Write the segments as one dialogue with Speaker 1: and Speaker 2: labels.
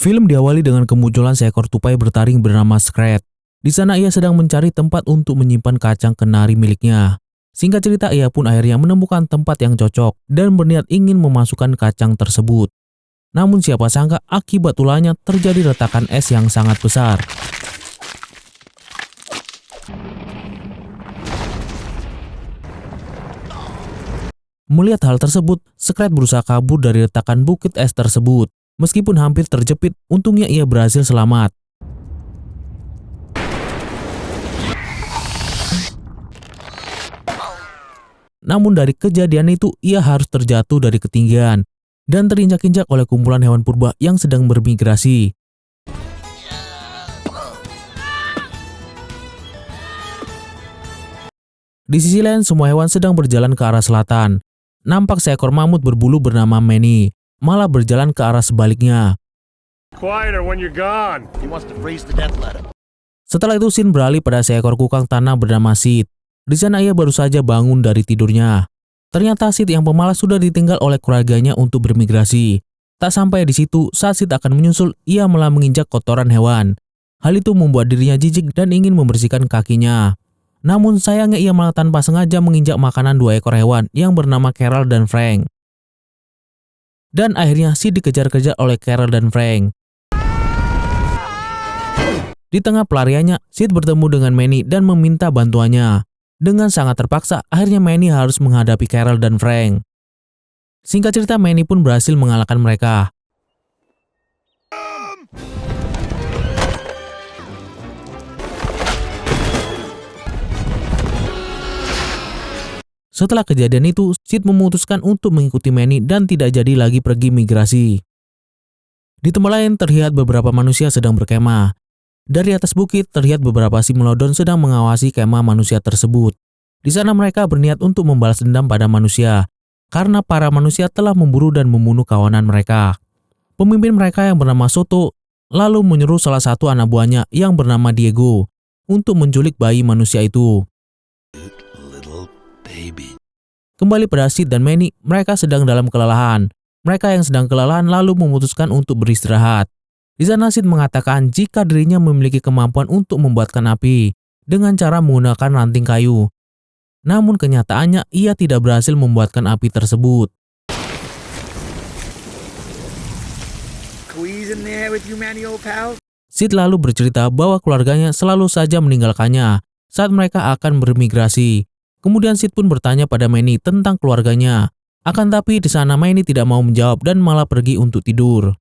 Speaker 1: Film diawali dengan kemunculan seekor tupai bertaring bernama Scrat. Di sana ia sedang mencari tempat untuk menyimpan kacang kenari miliknya. Singkat cerita, ia pun akhirnya menemukan tempat yang cocok dan berniat ingin memasukkan kacang tersebut. Namun siapa sangka akibat ulahnya terjadi retakan es yang sangat besar. Melihat hal tersebut, Scrat berusaha kabur dari retakan bukit es tersebut. Meskipun hampir terjepit, untungnya ia berhasil selamat. Namun dari kejadian itu, ia harus terjatuh dari ketinggian dan terinjak-injak oleh kumpulan hewan purba yang sedang bermigrasi. Di sisi lain, semua hewan sedang berjalan ke arah selatan. Nampak seekor mamut berbulu bernama Manny malah berjalan ke arah sebaliknya. Setelah itu, Sin beralih pada seekor kukang tanah bernama Sid. Di sana ia baru saja bangun dari tidurnya. Ternyata Sid yang pemalas sudah ditinggal oleh keluarganya untuk bermigrasi. Tak sampai di situ, saat Sid akan menyusul, ia malah menginjak kotoran hewan. Hal itu membuat dirinya jijik dan ingin membersihkan kakinya. Namun sayangnya ia malah tanpa sengaja menginjak makanan dua ekor hewan yang bernama Carol dan Frank. Dan akhirnya Sid dikejar-kejar oleh Carol dan Frank. Di tengah pelariannya, Sid bertemu dengan Manny dan meminta bantuannya. Dengan sangat terpaksa, akhirnya Manny harus menghadapi Carol dan Frank. Singkat cerita, Manny pun berhasil mengalahkan mereka. Setelah kejadian itu, Sid memutuskan untuk mengikuti Manny dan tidak jadi lagi pergi migrasi. Di tempat lain terlihat beberapa manusia sedang berkemah. Dari atas bukit terlihat beberapa Simulodon sedang mengawasi kemah manusia tersebut. Di sana mereka berniat untuk membalas dendam pada manusia, karena para manusia telah memburu dan membunuh kawanan mereka. Pemimpin mereka yang bernama Soto lalu menyuruh salah satu anak buahnya yang bernama Diego untuk menculik bayi manusia itu. Kembali pada Sid dan Manny, mereka sedang dalam kelelahan. Mereka yang sedang kelelahan lalu memutuskan untuk beristirahat. Di sana Sid mengatakan jika dirinya memiliki kemampuan untuk membuatkan api dengan cara menggunakan ranting kayu. Namun kenyataannya ia tidak berhasil membuatkan api tersebut. Sid lalu bercerita bahwa keluarganya selalu saja meninggalkannya saat mereka akan bermigrasi. Kemudian Sid pun bertanya pada Manny tentang keluarganya. Akan tapi di sana Manny tidak mau menjawab dan malah pergi untuk tidur.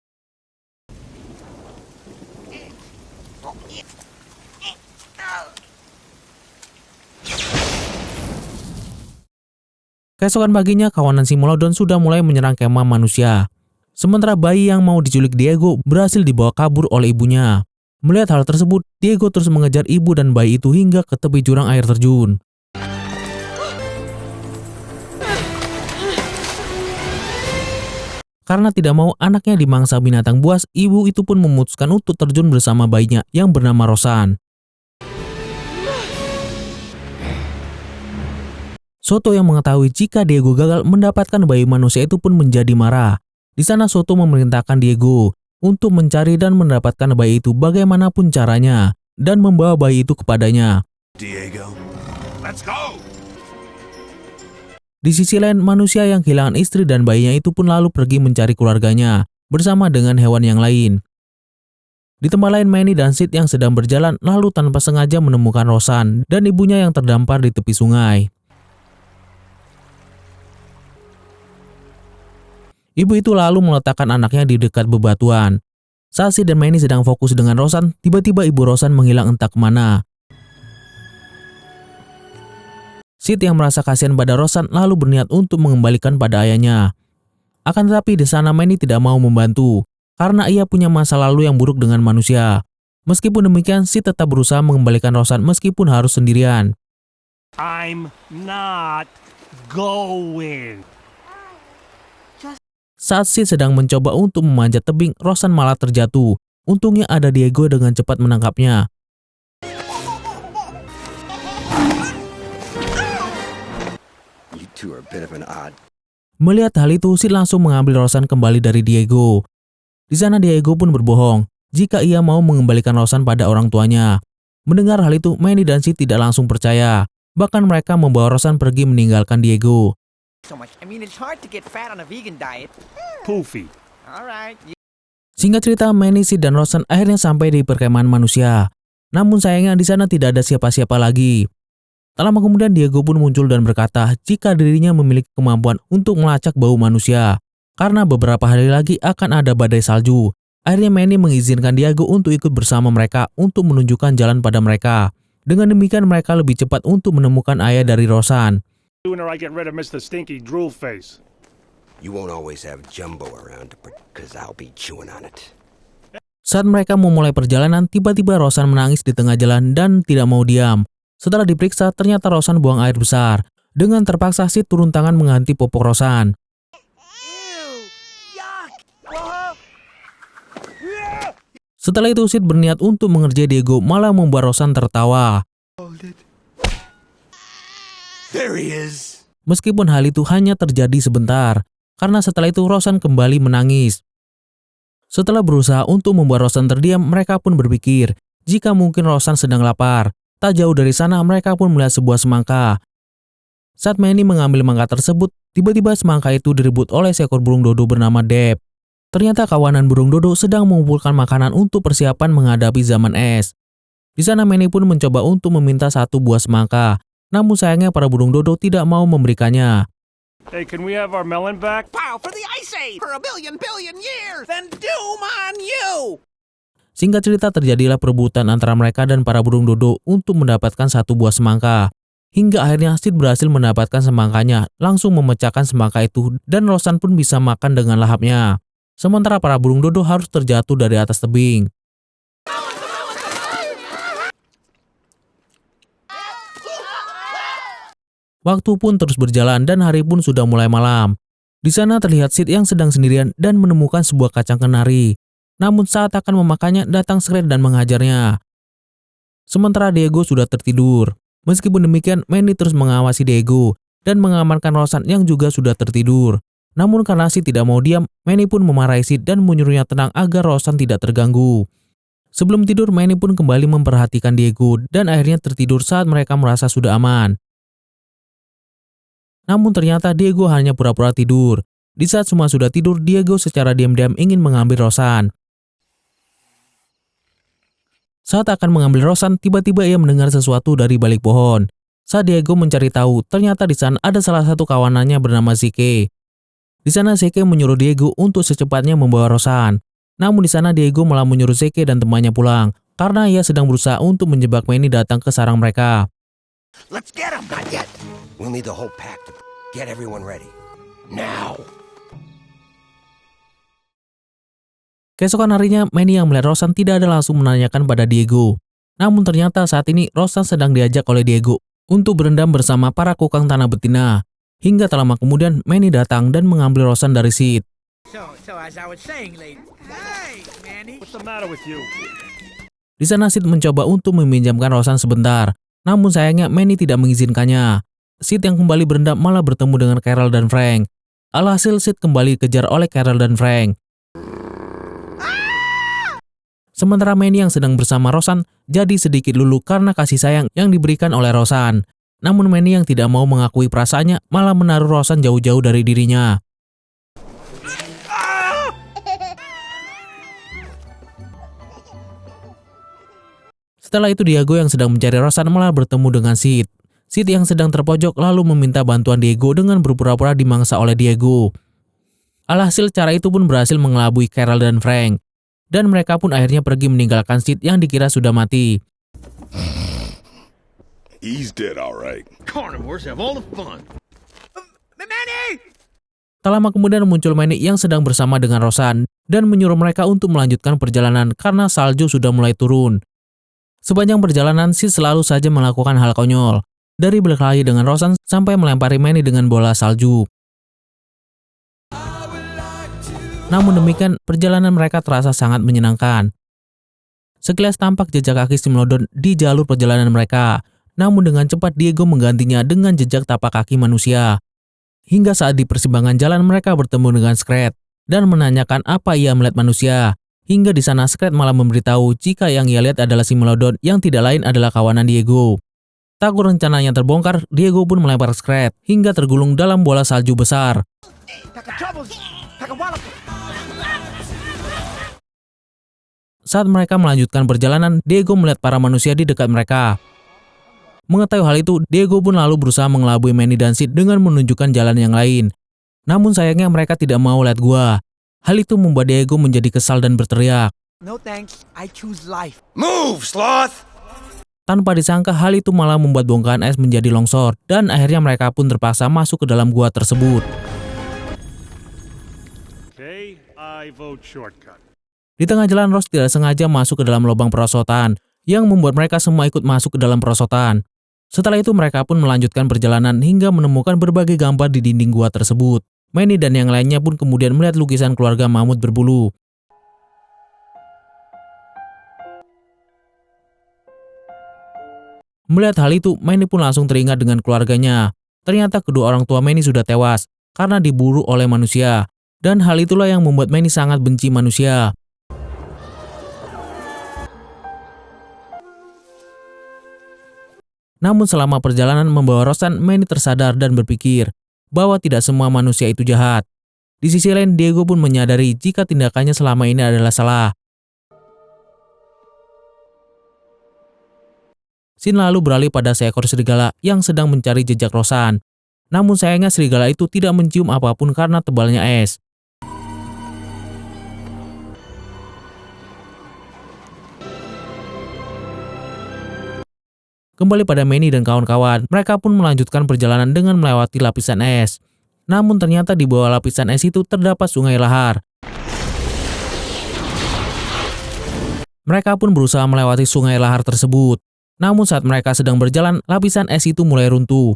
Speaker 1: Keesokan paginya, kawanan Simulodon sudah mulai menyerang kemah manusia. Sementara bayi yang mau diculik Diego berhasil dibawa kabur oleh ibunya. Melihat hal tersebut, Diego terus mengejar ibu dan bayi itu hingga ke tepi jurang air terjun. Karena tidak mau anaknya dimangsa binatang buas, ibu itu pun memutuskan untuk terjun bersama bayinya yang bernama Rosan. Soto yang mengetahui jika Diego gagal mendapatkan bayi manusia itu pun menjadi marah. Di sana Soto memerintahkan Diego untuk mencari dan mendapatkan bayi itu bagaimanapun caranya dan membawa bayi itu kepadanya. Diego, let's go! Di sisi lain, manusia yang kehilangan istri dan bayinya itu pun lalu pergi mencari keluarganya bersama dengan hewan yang lain. Di tempat lain, Manny dan Sid yang sedang berjalan lalu tanpa sengaja menemukan Rosan dan ibunya yang terdampar di tepi sungai. Ibu itu lalu meletakkan anaknya di dekat bebatuan. Saat Sid dan Manny sedang fokus dengan Rosan, tiba-tiba ibu Rosan menghilang entah kemana. Sid yang merasa kasihan pada Rosan lalu berniat untuk mengembalikan pada ayahnya. Akan tetapi di sana Manny tidak mau membantu karena ia punya masa lalu yang buruk dengan manusia. Meskipun demikian, Sid tetap berusaha mengembalikan Rosan meskipun harus sendirian.
Speaker 2: I'm not going.
Speaker 1: Saat Sid sedang mencoba untuk memanjat tebing, Rosan malah terjatuh. Untungnya ada Diego dengan cepat menangkapnya. Melihat hal itu, Sid langsung mengambil Rosan kembali dari Diego. Di sana Diego pun berbohong jika ia mau mengembalikan Rosan pada orang tuanya. Mendengar hal itu, Manny dan Sid tidak langsung percaya. Bahkan mereka membawa Rosan pergi meninggalkan Diego.
Speaker 3: So much. I mean, it's hard to get fat on a vegan diet.
Speaker 2: Poofy.
Speaker 3: All right.
Speaker 1: Singkat cerita, Manny, Sid, dan Rosan akhirnya sampai di perkemahan manusia. Namun sayangnya di sana tidak ada siapa-siapa lagi. Tak lama kemudian Diego pun muncul dan berkata jika dirinya memiliki kemampuan untuk melacak bau manusia. Karena beberapa hari lagi akan ada badai salju. Akhirnya Manny mengizinkan Diego untuk ikut bersama mereka untuk menunjukkan jalan pada mereka. Dengan demikian mereka lebih cepat untuk menemukan ayah dari Rosan.
Speaker 2: Sooner I get rid of Mr. Stinky Drool Face.
Speaker 4: You won't always have Jumbo around, because I'll be chewing on it.
Speaker 1: Saat mereka memulai perjalanan, tiba-tiba Rosan menangis di tengah jalan dan tidak mau diam. Setelah diperiksa, ternyata Rosan buang air besar. Dengan terpaksa Sid turun tangan mengganti popok Rosan. Setelah itu Sid berniat untuk mengerjai Diego, malah membuat Rosan tertawa.
Speaker 4: There he is.
Speaker 1: Meskipun hal itu hanya terjadi sebentar, karena setelah itu Rosan kembali menangis. Setelah berusaha untuk membuat Rosan terdiam, mereka pun berpikir jika mungkin Rosan sedang lapar. Tak jauh dari sana mereka pun melihat sebuah semangka. Saat Manny mengambil mangga tersebut, tiba-tiba semangka itu direbut oleh seekor burung dodo bernama Deb. Ternyata kawanan burung dodo sedang mengumpulkan makanan untuk persiapan menghadapi zaman es. Di sana Manny pun mencoba untuk meminta satu buah semangka. Namun sayangnya para burung dodo tidak mau memberikannya.
Speaker 2: Hey, can we have our melon back?
Speaker 3: Pow for the Ice Age for a billion years. Then doom on you.
Speaker 1: Singkat cerita terjadilah perebutan antara mereka dan para burung dodo untuk mendapatkan satu buah semangka. Hingga akhirnya Sid berhasil mendapatkan semangkanya, langsung memecahkan semangka itu dan Rosan pun bisa makan dengan lahapnya. Sementara para burung dodo harus terjatuh dari atas tebing. Waktu pun terus berjalan dan hari pun sudah mulai malam. Di sana terlihat Sid yang sedang sendirian dan menemukan sebuah kacang kenari. Namun saat akan memakannya datang Scrat dan menghajarnya. Sementara Diego sudah tertidur. Meskipun demikian, Manny terus mengawasi Diego dan mengamankan Rosan yang juga sudah tertidur. Namun karena Sid tidak mau diam, Manny pun memarahi Sid dan menyuruhnya tenang agar Rosan tidak terganggu. Sebelum tidur, Manny pun kembali memperhatikan Diego dan akhirnya tertidur saat mereka merasa sudah aman. Namun ternyata Diego hanya pura-pura tidur. Di saat semua sudah tidur, Diego secara diam-diam ingin mengambil Rosan. Saat akan mengambil Rosan, tiba-tiba ia mendengar sesuatu dari balik pohon. Saat Diego mencari tahu, ternyata di sana ada salah satu kawanannya bernama Zeke. Di sana Zeke menyuruh Diego untuk secepatnya membawa Rosan. Namun di sana Diego malah menyuruh Zeke dan temannya pulang karena ia sedang berusaha untuk menjebak Manny datang ke sarang mereka.
Speaker 4: Let's get him. Not yet. We'll need the whole pack to get everyone ready. Now.
Speaker 1: Keesokan harinya, Manny yang melihat Rosan tidak ada langsung menanyakan pada Diego. Namun ternyata saat ini Rosan sedang diajak oleh Diego untuk berendam bersama para kukang tanah betina. Hingga tak lama kemudian, Manny datang dan mengambil Rosan dari Sid.
Speaker 3: So as I was saying, lady. Hey, Manny.
Speaker 2: What's the matter with you?
Speaker 1: Di sana Sid mencoba untuk meminjamkan Rosan sebentar. Namun sayangnya Manny tidak mengizinkannya. Sid yang kembali berendam malah bertemu dengan Carol dan Frank. Alhasil Sid kembali dikejar oleh Carol dan Frank. Sementara Manny yang sedang bersama Rosan jadi sedikit luluh karena kasih sayang yang diberikan oleh Rosan. Namun Manny yang tidak mau mengakui perasaannya malah menaruh Rosan jauh-jauh dari dirinya. Setelah itu Diego yang sedang mencari Rosan malah bertemu dengan Sid. Sid yang sedang terpojok lalu meminta bantuan Diego dengan berpura-pura dimangsa oleh Diego. Alhasil cara itu pun berhasil mengelabui Carol dan Frank. Dan mereka pun akhirnya pergi meninggalkan Sid yang dikira sudah mati.
Speaker 5: He's dead, all right.
Speaker 6: Carnivores have all the fun.
Speaker 3: Manny!
Speaker 1: Tak lama kemudian muncul Manny yang sedang bersama dengan Rosan dan menyuruh mereka untuk melanjutkan perjalanan karena salju sudah mulai turun. Sepanjang perjalanan, Sid selalu saja melakukan hal konyol, dari berkelahi dengan Rosan sampai melempari Manny dengan bola salju. Namun demikian, perjalanan mereka terasa sangat menyenangkan. Sekilas tampak jejak kaki Simlodon di jalur perjalanan mereka, namun dengan cepat Diego menggantinya dengan jejak tapak kaki manusia. Hingga saat di persimpangan jalan mereka bertemu dengan Scrat. dan menanyakan apa ia melihat manusia. Hingga di sana Scrat malah memberitahu jika yang ia lihat adalah si Megalodon yang tidak lain adalah kawanan Diego. Takut rencananya terbongkar, Diego pun melempar Scrat hingga tergulung dalam bola salju besar. Saat mereka melanjutkan perjalanan, Diego melihat para manusia di dekat mereka. Mengetahui hal itu, Diego pun lalu berusaha mengelabui Manny dan Sid dengan menunjukkan jalan yang lain. Namun sayangnya mereka tidak mau lihat gua. Hal itu membuat Diego menjadi kesal dan berteriak.
Speaker 3: No thanks, I choose life.
Speaker 4: Move, sloth!
Speaker 1: Tanpa disangka hal itu malah membuat bongkahan es menjadi longsor dan akhirnya mereka pun terpaksa masuk ke dalam gua tersebut.
Speaker 2: Okay, I vote shortcut.
Speaker 1: Di tengah jalan, Ross tidak sengaja masuk ke dalam lubang perosotan yang membuat mereka semua ikut masuk ke dalam perosotan. Setelah itu mereka pun melanjutkan perjalanan hingga menemukan berbagai gambar di dinding gua tersebut. Manny dan yang lainnya pun kemudian melihat lukisan keluarga mamut berbulu. Melihat hal itu, Manny pun langsung teringat dengan keluarganya. Ternyata kedua orang tua Manny sudah tewas karena diburu oleh manusia. Dan hal itulah yang membuat Manny sangat benci manusia. Namun selama perjalanan membawa Roseanne, Manny tersadar dan berpikir bahwa tidak semua manusia itu jahat. Di sisi lain, Diego pun menyadari jika tindakannya selama ini adalah salah. Scene lalu beralih pada seekor serigala yang sedang mencari jejak Roseanne. Namun sayangnya serigala itu tidak mencium apapun karena tebalnya es. Kembali pada Manny dan kawan-kawan, mereka pun melanjutkan perjalanan dengan melewati lapisan es. Namun ternyata di bawah lapisan es itu terdapat sungai lahar. Mereka pun berusaha melewati sungai lahar tersebut. Namun saat mereka sedang berjalan, lapisan es itu mulai runtuh.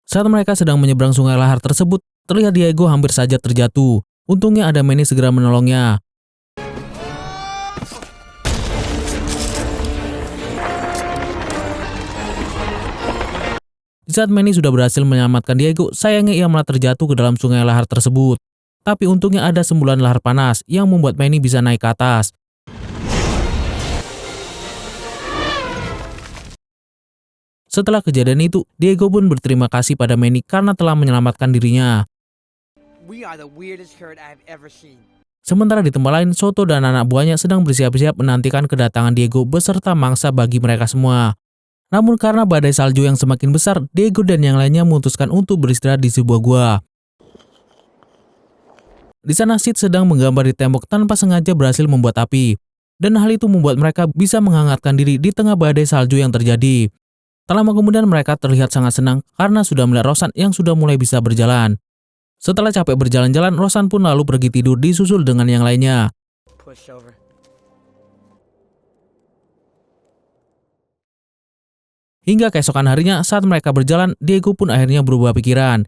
Speaker 1: Saat mereka sedang menyeberang sungai lahar tersebut, terlihat Diego hampir saja terjatuh. Untungnya ada Manny segera menolongnya. Di saat Manny sudah berhasil menyelamatkan Diego, sayangnya ia malah terjatuh ke dalam sungai lahar tersebut. Tapi untungnya ada sembulan lahar panas yang membuat Manny bisa naik ke atas. Setelah kejadian itu, Diego pun berterima kasih pada Manny karena telah menyelamatkan dirinya.
Speaker 3: We are the weirdest herd I've ever seen.
Speaker 1: Sementara di tempat lain, Soto dan anak buahnya sedang bersiap-siap menantikan kedatangan Diego beserta mangsa bagi mereka semua. Namun karena badai salju yang semakin besar, Diego dan yang lainnya memutuskan untuk beristirahat di sebuah gua. Di sana Sid sedang menggambar di tembok tanpa sengaja berhasil membuat api. Dan hal itu membuat mereka bisa menghangatkan diri di tengah badai salju yang terjadi. Tak lama kemudian mereka terlihat sangat senang karena sudah melihat Roseanne yang sudah mulai bisa berjalan. Setelah capek berjalan-jalan, Roseanne pun lalu pergi tidur disusul dengan yang lainnya.
Speaker 3: Push over.
Speaker 1: Hingga keesokan harinya saat mereka berjalan, Diego pun akhirnya berubah pikiran.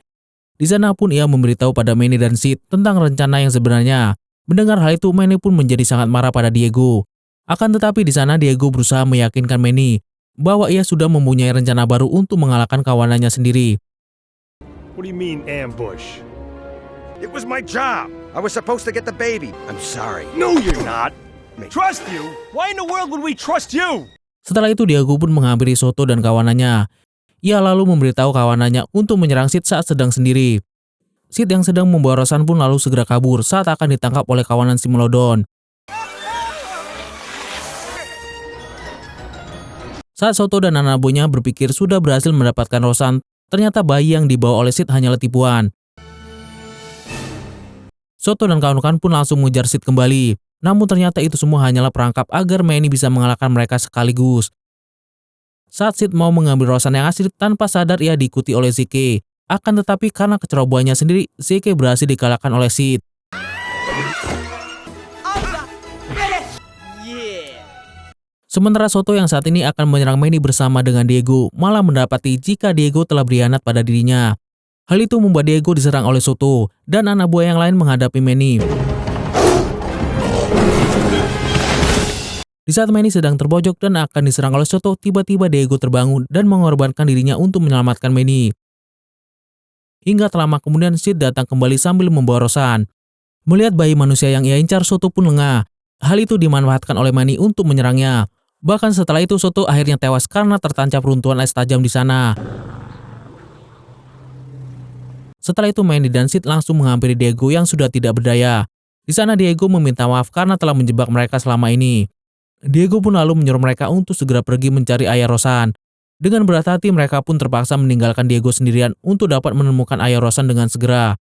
Speaker 1: Di sana pun ia memberitahu pada Manny dan Sid tentang rencana yang sebenarnya. Mendengar hal itu, Manny pun menjadi sangat marah pada Diego. Akan tetapi di sana Diego berusaha meyakinkan Manny bahwa ia sudah mempunyai rencana baru untuk mengalahkan kawanannya sendiri.
Speaker 2: What do you mean, ambush?
Speaker 4: It was my job. I was supposed to get the baby. I'm sorry.
Speaker 2: No, you're not. Trust you? Why in the world would we trust you?
Speaker 1: Setelah itu Diego pun menghampiri Soto dan kawanannya. Ia lalu memberitahu kawanannya untuk menyerang Sid saat sedang sendiri. Sid yang sedang membawa Roseanne pun lalu segera kabur saat akan ditangkap oleh kawanan si Megalodon. Saat Soto dan anak buahnya berpikir sudah berhasil mendapatkan Roseanne, ternyata bayi yang dibawa oleh Sid hanyalah tipuan. Soto dan kawan-kawan pun langsung mengejar Sid kembali. Namun ternyata itu semua hanyalah perangkap agar Manny bisa mengalahkan mereka sekaligus. Saat Sid mau mengambil Roseanne yang asli, tanpa sadar ia diikuti oleh Zeke. Akan tetapi karena kecerobohannya sendiri, Zeke berhasil dikalahkan oleh Sid. Sementara Soto yang saat ini akan menyerang Manny bersama dengan Diego, malah mendapati jika Diego telah berkhianat pada dirinya. Hal itu membuat Diego diserang oleh Soto, dan anak buah yang lain menghadapi Manny. Di saat Manny sedang terbojok dan akan diserang oleh Soto, tiba-tiba Diego terbangun dan mengorbankan dirinya untuk menyelamatkan Manny. Hingga tak lama kemudian Sid datang kembali sambil membawa Roseanne. Melihat bayi manusia yang ia incar, Soto pun lengah. Hal itu dimanfaatkan oleh Manny untuk menyerangnya. Bahkan setelah itu Soto akhirnya tewas karena tertancap runtuhan es tajam di sana. Setelah itu Manny dan Sid langsung menghampiri Diego yang sudah tidak berdaya. Di sana Diego meminta maaf karena telah menjebak mereka selama ini. Diego pun lalu menyuruh mereka untuk segera pergi mencari ayah Rosan. Dengan berat hati mereka pun terpaksa meninggalkan Diego sendirian untuk dapat menemukan ayah Rosan dengan segera.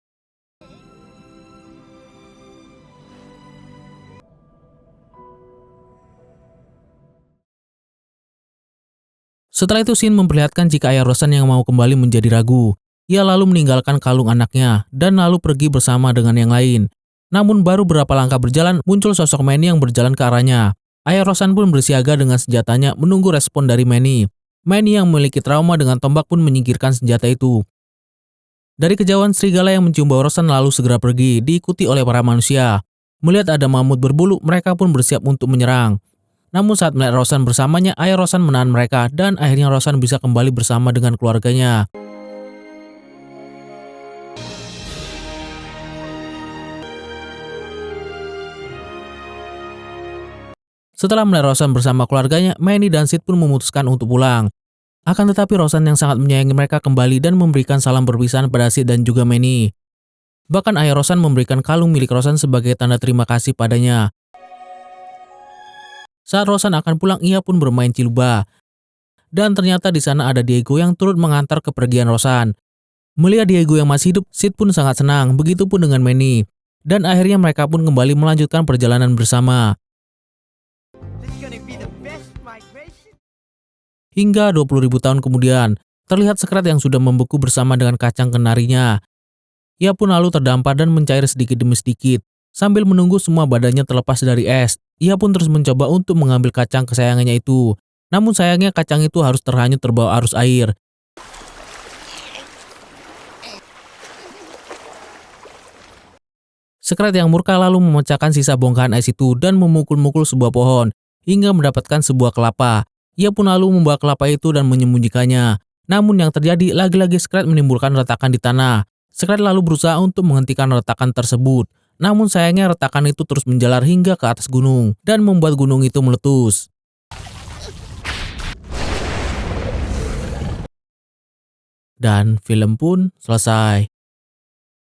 Speaker 1: Setelah itu Sin memperlihatkan jika ayah Rosan yang mau kembali menjadi ragu. Ia lalu meninggalkan kalung anaknya dan lalu pergi bersama dengan yang lain. Namun baru beberapa langkah berjalan muncul sosok Manny yang berjalan ke arahnya. Ayah Rosan pun bersiaga dengan senjatanya menunggu respon dari Manny. Manny yang memiliki trauma dengan tombak pun menyingkirkan senjata itu. Dari kejauhan serigala yang mencium bau Rosan lalu segera pergi diikuti oleh para manusia. Melihat ada mamut berbulu, mereka pun bersiap untuk menyerang. Namun saat melihat Rosan bersamanya, ayah Rosan menahan mereka dan akhirnya Rosan bisa kembali bersama dengan keluarganya. Setelah melihat Rosan bersama keluarganya, Manny dan Sid pun memutuskan untuk pulang. Akan tetapi Rosan yang sangat menyayangi mereka kembali dan memberikan salam perpisahan pada Sid dan juga Manny. Bahkan ayah Rosan memberikan kalung milik Rosan sebagai tanda terima kasih padanya. Saat Rosan akan pulang, ia pun bermain ciluba. Dan ternyata di sana ada Diego yang turut mengantar kepergian Rosan. Melihat Diego yang masih hidup, Sid pun sangat senang, begitupun dengan Manny. Dan akhirnya mereka pun kembali melanjutkan perjalanan bersama. Hingga 20.000 tahun kemudian, terlihat Skrat yang sudah membeku bersama dengan kacang kenarinya. Ia pun lalu terdampar dan mencair sedikit demi sedikit. Sambil menunggu semua badannya terlepas dari es, ia pun terus mencoba untuk mengambil kacang kesayangannya itu. Namun sayangnya kacang itu harus terhanyut terbawa arus air. Skrat yang murka lalu memecahkan sisa bongkahan es itu dan memukul-mukul sebuah pohon hingga mendapatkan sebuah kelapa. Ia pun lalu membawa kelapa itu dan menyembunyikannya. Namun yang terjadi, lagi-lagi Skrat menimbulkan retakan di tanah. Skrat lalu berusaha untuk menghentikan retakan tersebut. Namun sayangnya retakan itu terus menjalar hingga ke atas gunung dan membuat gunung itu meletus. Dan film pun selesai.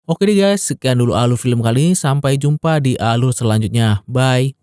Speaker 1: Oke deh guys, sekian dulu alur film kali ini. Sampai jumpa di alur selanjutnya. Bye.